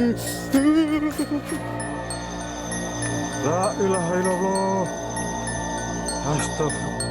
La ilaha illallah. Astagfirullah.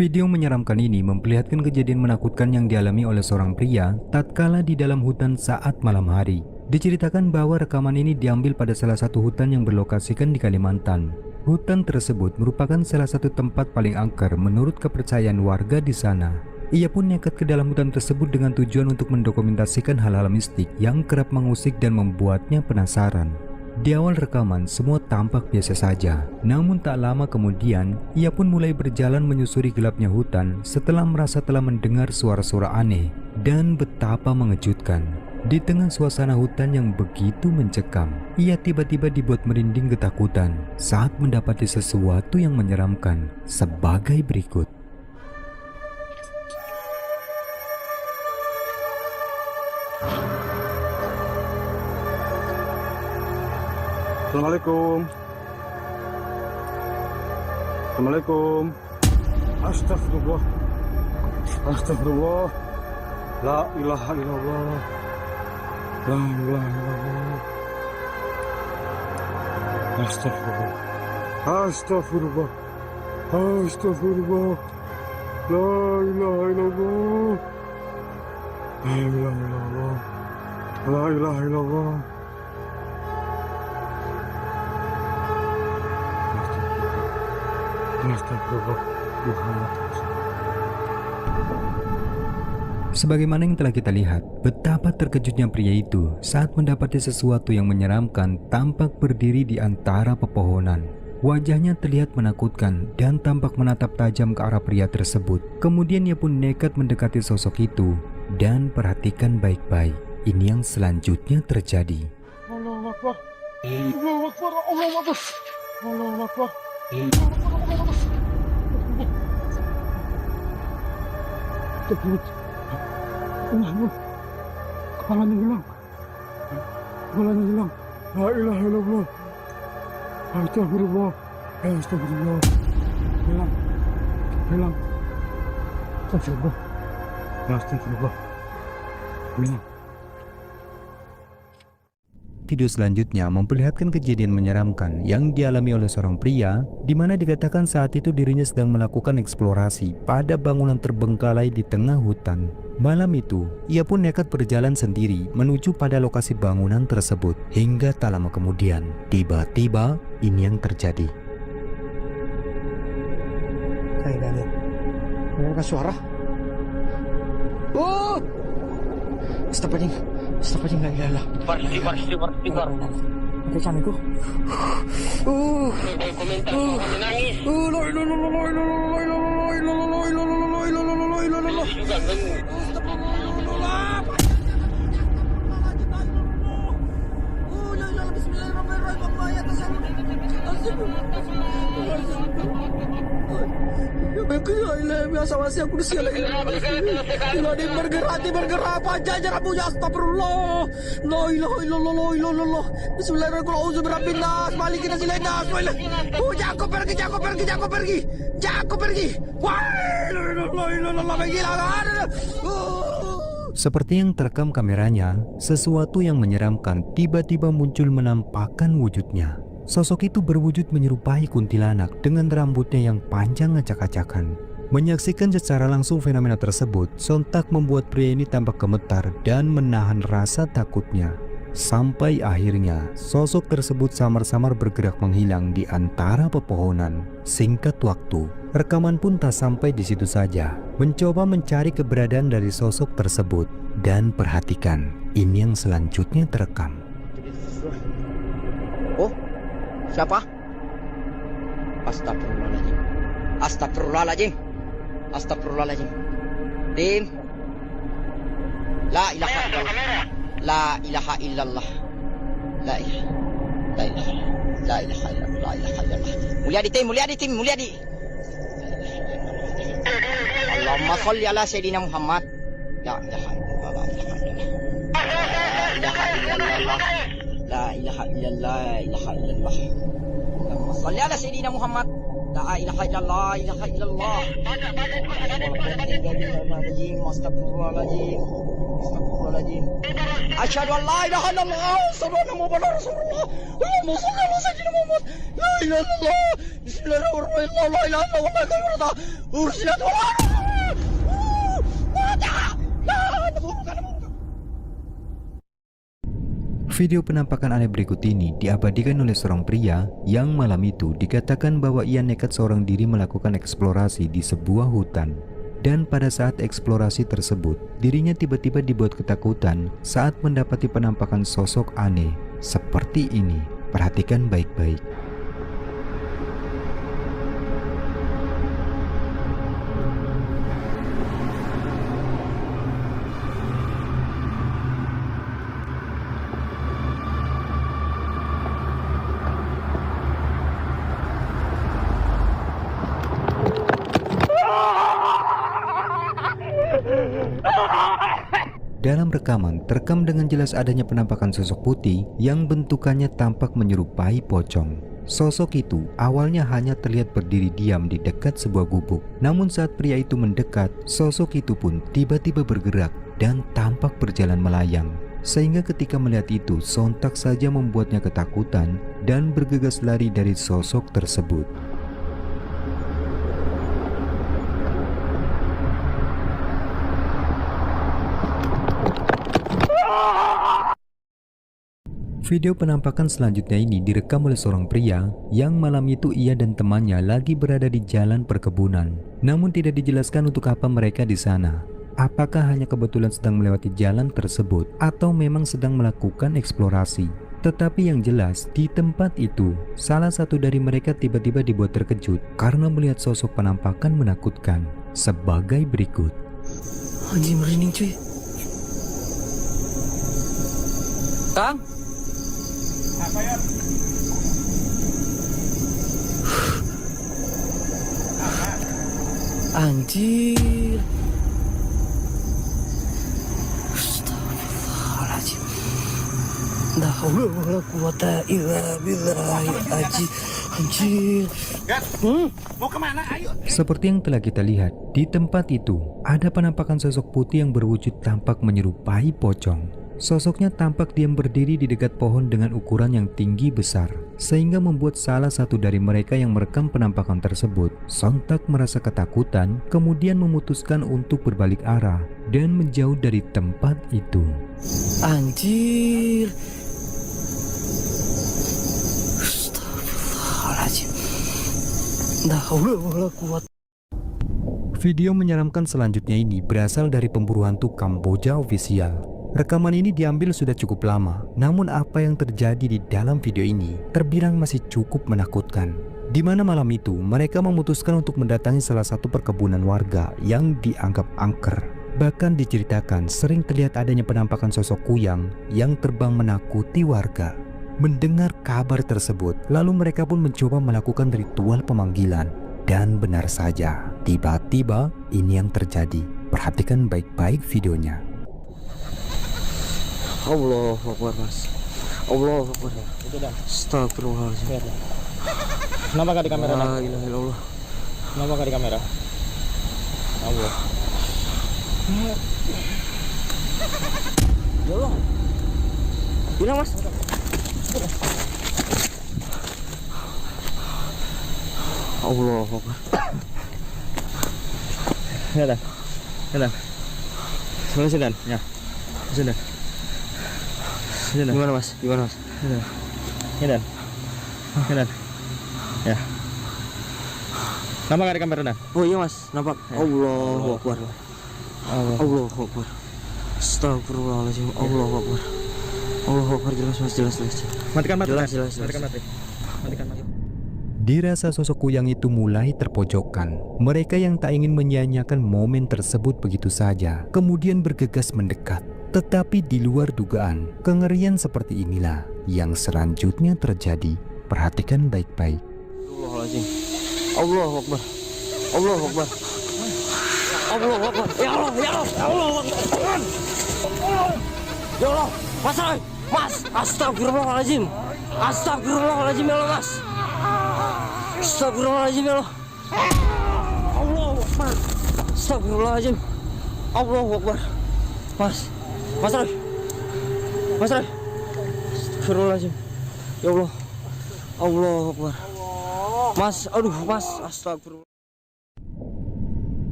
Video menyeramkan ini memperlihatkan kejadian menakutkan yang dialami oleh seorang pria tatkala di dalam hutan saat malam hari. Diceritakan bahwa rekaman ini diambil pada salah satu hutan yang berlokasikan di Kalimantan. Hutan tersebut merupakan salah satu tempat paling angker menurut kepercayaan warga di sana. Ia pun nekat ke dalam hutan tersebut dengan tujuan untuk mendokumentasikan hal-hal mistik yang kerap mengusik dan membuatnya penasaran. Di awal rekaman semua tampak biasa saja, namun tak lama kemudian ia pun mulai berjalan menyusuri gelapnya hutan setelah merasa telah mendengar suara-suara aneh dan betapa mengejutkan. Di tengah suasana hutan yang begitu mencekam, ia tiba-tiba dibuat merinding ketakutan saat mendapati sesuatu yang menyeramkan sebagai berikut. Assalamualaikum. Assalamualaikum. Astagfirullah. Astagfirullah. La ilaha illallah. La ilaha illallah. Astagfirullah. Astagfirullah. Astagfirullah. La ilaha illallah. La ilaha illallah. La ilaha illallah. Sebagaimana yang telah kita lihat, betapa terkejutnya pria itu saat mendapati sesuatu yang menyeramkan tampak berdiri di antara pepohonan. Wajahnya terlihat menakutkan dan tampak menatap tajam ke arah pria tersebut. Kemudian ia pun nekat mendekati sosok itu dan perhatikan baik-baik. Ini yang selanjutnya terjadi. Allahu Akbar. Allahu Akbar. Allahu Akbar. Allahu Akbar. Kepalanya hilang. Kepalanya hilang. La ilaha illallah. Astagfirullah. Astagfirullah. Hilang. Hilang. Astagfirullah. Astagfirullah. Hilang. Video selanjutnya memperlihatkan kejadian menyeramkan yang dialami oleh seorang pria di mana dikatakan saat itu dirinya sedang melakukan eksplorasi pada bangunan terbengkalai di tengah hutan. Malam itu, ia pun nekat berjalan sendiri menuju pada lokasi bangunan tersebut. Hingga tak lama kemudian, tiba-tiba ini yang terjadi. Saya lihat. Mendengar suara. Oh! Astagfirullahaladzim, la ilaha illallah. Ibar. Ada macam itu. Komentar menangis. La ilaha illallah. Juga kan. Biasa masih aku sial lagi. Bergerak panjang rambutnya. Astagfirullah. La ilaha illallah. La ilaha illallah. Bismillahirrahmanirrahim. Berabbin nas. Malikin nasilain nas. Jangan pergi. Wah. La ilaha illallah. Seperti yang terekam kameranya, sesuatu yang menyeramkan tiba-tiba muncul menampakkan wujudnya. Sosok itu berwujud menyerupai kuntilanak dengan rambutnya yang panjang acak-acakan. Menyaksikan secara langsung fenomena tersebut, sontak membuat pria ini tampak gemetar dan menahan rasa takutnya. Sampai akhirnya, sosok tersebut samar-samar bergerak menghilang di antara pepohonan. Singkat waktu, rekaman pun tak sampai di situ saja. Mencoba mencari keberadaan dari sosok tersebut. Dan perhatikan, ini yang selanjutnya terekam. Oh, siapa? Astagfirullahaladzim. Astagfirullahaladzim. Astagfirullahaladzim. Tim. La ilaha illallah. La ilaha illallah. La ilaha. La ilaha. La ilaha illallah. La ilaha illallah. Mulia di tim, mulia di tim, mulia di. Allahumma sholli ala Sayyidina Muhammad. La ilaha illallah. La ilaha illallah. La ilaha illallah. La ilaha illallah. Allahumma sholli ala Sayyidina Muhammad. La ilaha illallah. La ilaha illallah. Astagfirullahaladzim. Astagfirullahaladzim. Asyhadu an la ilaha illallah. Asyhadu anna Muhammadar Rasulullah. Allahumma shalli ala Sayyidina Muhammad. La ilaha illallah. Bismillahirrahmanirrahim. La ilaha illallah. Ursilat wa Video penampakan aneh berikut ini diabadikan oleh seorang pria yang malam itu dikatakan bahwa ia nekat seorang diri melakukan eksplorasi di sebuah hutan. Dan pada saat eksplorasi tersebut, dirinya tiba-tiba dibuat ketakutan saat mendapati penampakan sosok aneh seperti ini. Perhatikan baik-baik. Dalam rekaman, terekam dengan jelas adanya penampakan sosok putih yang bentukannya tampak menyerupai pocong. Sosok itu awalnya hanya terlihat berdiri diam di dekat sebuah gubuk. Namun saat pria itu mendekat, sosok itu pun tiba-tiba bergerak dan tampak berjalan melayang. Sehingga ketika melihat itu, sontak saja membuatnya ketakutan dan bergegas lari dari sosok tersebut. Video penampakan selanjutnya ini direkam oleh seorang pria yang malam itu ia dan temannya lagi berada di jalan perkebunan. Namun tidak dijelaskan untuk apa mereka di sana. Apakah hanya kebetulan sedang melewati jalan tersebut atau memang sedang melakukan eksplorasi. Tetapi yang jelas di tempat itu salah satu dari mereka tiba-tiba dibuat terkejut karena melihat sosok penampakan menakutkan sebagai berikut. Anjing merinding cuy. Kang. Apa ya? Anjir. Astagfirullahaladzim. La haula wala quwata illa billah. Anjir. Mau kemana? Ayo. Seperti yang telah kita lihat, di tempat itu ada penampakan sosok putih yang berwujud tampak menyerupai pocong. Sosoknya tampak diam berdiri di dekat pohon dengan ukuran yang tinggi besar, sehingga membuat salah satu dari mereka yang merekam penampakan tersebut sontak merasa ketakutan, kemudian memutuskan untuk berbalik arah dan menjauh dari tempat itu. Anjir. Astagfirullahaladzim. La haula wala quwata. Video menyeramkan selanjutnya ini berasal dari pemburu hantu Kamboja Official. Rekaman ini diambil sudah cukup lama, namun apa yang terjadi di dalam video ini terbilang masih cukup menakutkan. Di mana malam itu mereka memutuskan untuk mendatangi salah satu perkebunan warga yang dianggap angker. Bahkan diceritakan sering terlihat adanya penampakan sosok kuyang yang terbang menakuti warga. Mendengar kabar tersebut, lalu mereka pun mencoba melakukan ritual pemanggilan. Dan benar saja, tiba-tiba ini yang terjadi. Perhatikan baik-baik videonya. Allahu Akbar, Mas. Allahu Akbar. Itu dah. Astagfirullahaladzim. Kenapa gak di kamera? La ilaha illallah. Kenapa gak di kamera? Allah. Ya Allah. Bilang, Mas. Allahu Akbar. Ya dah. Ya dah. Sudah. Ya. Sudah. Gimana Mas? Gimana Mas? Ya. Ya. Nampak gak di kamera dah? Oh iya Mas, nampak. Ya. Allahu Akbar. Allahu Akbar. Astagfirullahaladzim. Allahu Akbar. Allahu Akbar, jelas Mas, jelas. Matikan mati. Jelas. Matikan mati. Dirasa sosok kuyang itu mulai terpojokkan. Mereka yang tak ingin menyia-nyiakan momen tersebut begitu saja, kemudian bergegas mendekat. Tetapi di luar dugaan, kengerian seperti inilah yang selanjutnya terjadi. Perhatikan baik-baik. Astagfirullahaladzim. Allahu Akbar. Allahu Akbar. Allahu Akbar. Ya Allah, ya Allah, ya Allah Akbar. Ya Allah, Mas Roy, Mas, astagfirullahaladzim. Astagfirullahaladzim ya Allah, Mas. Astagfirullahaladzim ya Allah. Allahu Akbar. Astagfirullahaladzim. Allahu Akbar. Mas Roy. Mas Roy. Astagfirullahaladzim. Ya Allah. Allahu Akbar. Mas, aduh Mas, astagfirullah.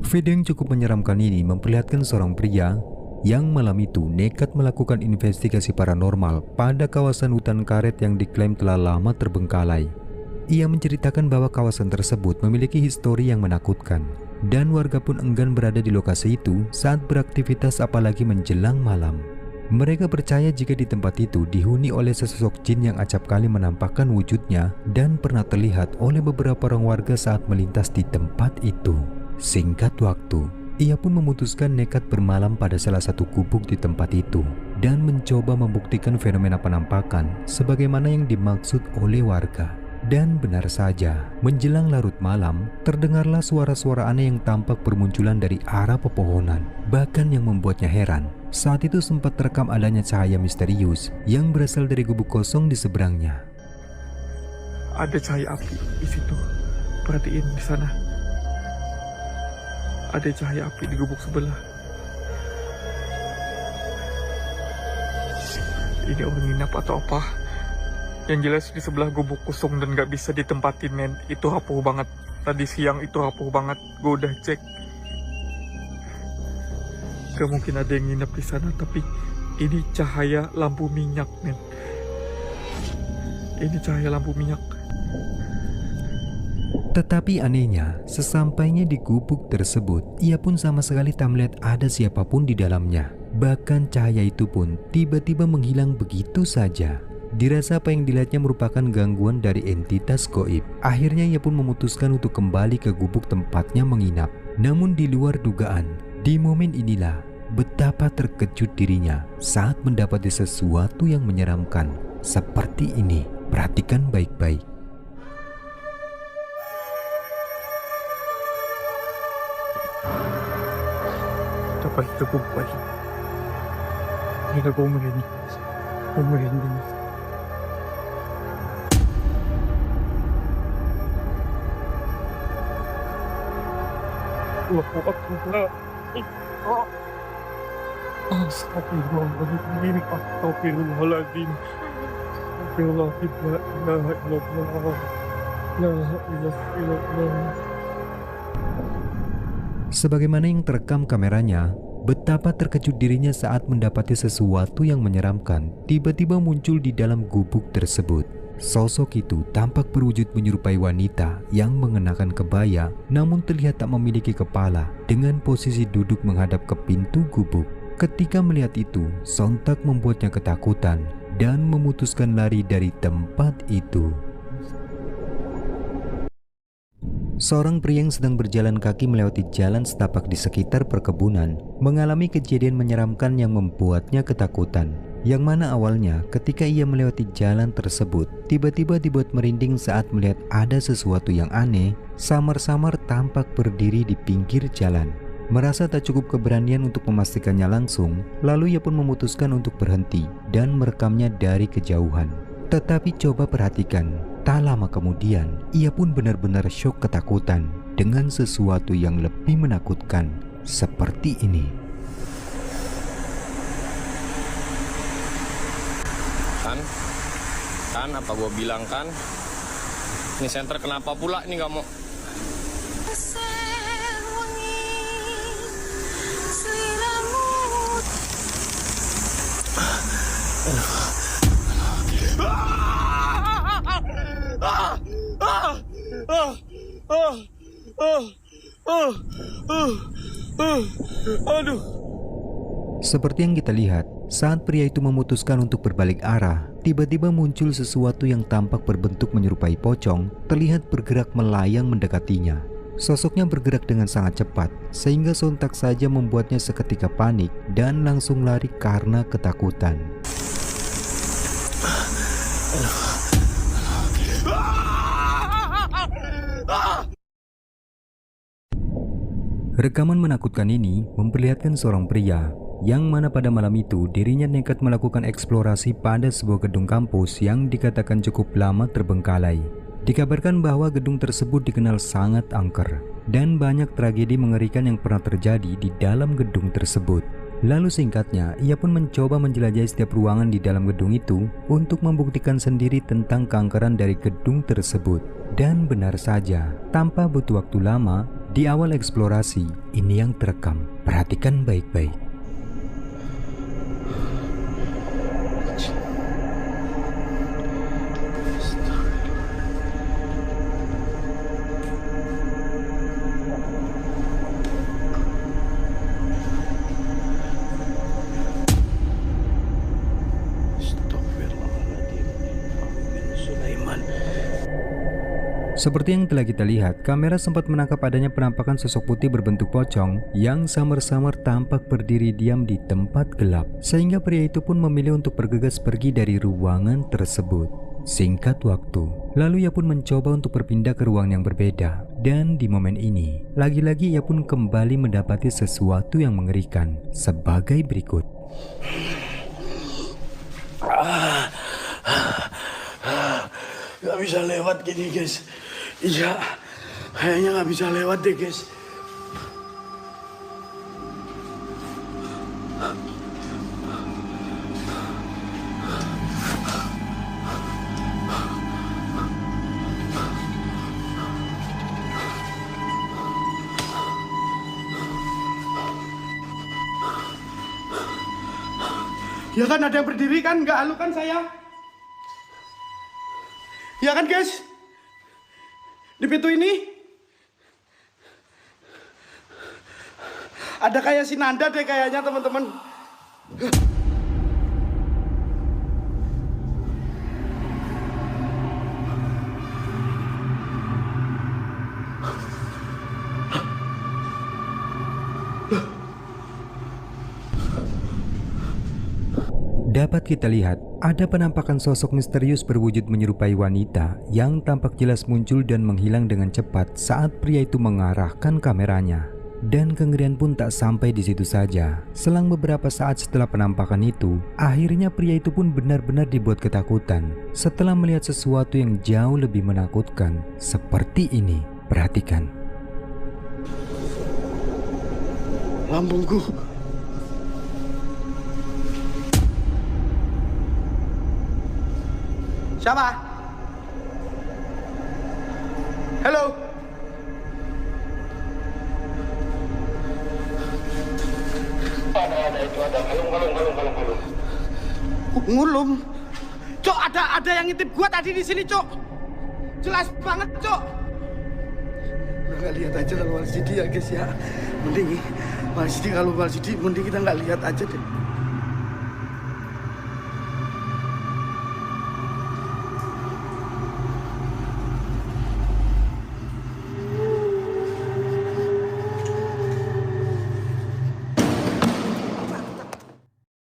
Video yang cukup menyeramkan ini memperlihatkan seorang pria yang malam itu nekat melakukan investigasi paranormal pada kawasan hutan karet yang diklaim telah lama terbengkalai. Ia menceritakan bahwa kawasan tersebut memiliki histori yang menakutkan dan warga pun enggan berada di lokasi itu saat beraktivitas apalagi menjelang malam. Mereka percaya jika di tempat itu dihuni oleh sesosok jin yang acap kali menampakkan wujudnya dan pernah terlihat oleh beberapa orang warga saat melintas di tempat itu. Singkat waktu, ia pun memutuskan nekat bermalam pada salah satu gubuk di tempat itu dan mencoba membuktikan fenomena penampakan sebagaimana yang dimaksud oleh warga. Dan benar saja, menjelang larut malam, terdengarlah suara-suara aneh yang tampak bermunculan dari arah pepohonan. Bahkan yang membuatnya heran, saat itu sempat terekam adanya cahaya misterius yang berasal dari gubuk kosong di seberangnya. Ada cahaya api di situ. Perhatiin di sana. Ada cahaya api di gubuk sebelah. Ini orang nginap atau apa? Yang jelas di sebelah gubuk kosong dan gak bisa ditempatin, men. Itu rapuh banget. Tadi siang itu rapuh banget. Gue udah cek. Gak mungkin ada yang nginap di sana, tapi ini cahaya lampu minyak, men. Ini cahaya lampu minyak. Tetapi anehnya, sesampainya di gubuk tersebut, ia pun sama sekali tak melihat ada siapapun di dalamnya. Bahkan cahaya itu pun tiba-tiba menghilang begitu saja. Dirasa apa yang dilihatnya merupakan gangguan dari entitas gaib. Akhirnya ia pun memutuskan untuk kembali ke gubuk tempatnya menginap. Namun di luar dugaan, di momen inilah betapa terkejut dirinya saat mendapati sesuatu yang menyeramkan seperti ini. Perhatikan baik-baik. Dapat cukup lagi. Kita gue merinding. Astagfirullahaladzim. Astagfirullahaladzim. Sebagaimana yang terekam kameranya, betapa terkejut dirinya saat mendapati sesuatu yang menyeramkan tiba-tiba muncul di dalam gubuk tersebut. Sosok itu tampak berwujud menyerupai wanita yang mengenakan kebaya namun terlihat tak memiliki kepala dengan posisi duduk menghadap ke pintu gubuk. Ketika melihat itu, sontak membuatnya ketakutan dan memutuskan lari dari tempat itu. Seorang pria yang sedang berjalan kaki melewati jalan setapak di sekitar perkebunan mengalami kejadian menyeramkan yang membuatnya ketakutan. Yang mana awalnya ketika ia melewati jalan tersebut tiba-tiba dibuat merinding saat melihat ada sesuatu yang aneh samar-samar tampak berdiri di pinggir jalan. Merasa tak cukup keberanian untuk memastikannya langsung, lalu ia pun memutuskan untuk berhenti dan merekamnya dari kejauhan. Tetapi coba perhatikan, tak lama kemudian ia pun benar-benar syok ketakutan dengan sesuatu yang lebih menakutkan seperti ini. Kan apa gue bilang kan, ini senter kenapa pula ini gak mau. Seperti yang kita lihat, Saat pria itu memutuskan untuk berbalik arah, tiba-tiba muncul sesuatu yang tampak berbentuk menyerupai pocong, terlihat bergerak melayang mendekatinya. Sosoknya bergerak dengan sangat cepat, sehingga sontak saja membuatnya seketika panik dan langsung lari karena ketakutan. Rekaman menakutkan ini memperlihatkan seorang pria yang mana pada malam itu dirinya nekat melakukan eksplorasi pada sebuah gedung kampus yang dikatakan cukup lama terbengkalai. Dikabarkan bahwa gedung tersebut dikenal sangat angker dan banyak tragedi mengerikan yang pernah terjadi di dalam gedung tersebut. Lalu singkatnya, ia pun mencoba menjelajahi setiap ruangan di dalam gedung itu untuk membuktikan sendiri tentang keangkeran dari gedung tersebut. Dan benar saja, tanpa butuh waktu lama, di awal eksplorasi, ini yang terekam. Perhatikan baik-baik. Seperti yang telah kita lihat, kamera sempat menangkap adanya penampakan sosok putih berbentuk pocong yang samar-samar tampak berdiri diam di tempat gelap, sehingga pria itu pun memilih untuk bergegas pergi dari ruangan tersebut. Singkat waktu, lalu ia pun mencoba untuk berpindah ke ruang yang berbeda, dan di momen ini, lagi-lagi ia pun kembali mendapati sesuatu yang mengerikan sebagai berikut. Gak bisa lewat gini guys. Iya, kayaknya gak bisa lewat deh guys. Ya kan ada yang berdiri kan, gak halu kan saya? Ya kan guys? Di pintu ini ada kayak si Nanda deh kayaknya teman-teman. Dapat kita lihat, ada penampakan sosok misterius berwujud menyerupai wanita yang tampak jelas muncul dan menghilang dengan cepat saat pria itu mengarahkan kameranya. Dan kengerian pun tak sampai di situ saja. Selang beberapa saat setelah penampakan itu, akhirnya pria itu pun benar-benar dibuat ketakutan setelah melihat sesuatu yang jauh lebih menakutkan seperti ini. Perhatikan. Lambungku. Siapa? Halo? Ada itu, ada kalung. Ngulum. Cok, ada yang ngintip gua tadi di sini, Cok. Jelas banget, Cok. Udah nggak lihat aja kalau Walsidi ya, guys ya. Mending Walsidi, kalau Walsidi mending kita nggak lihat aja deh.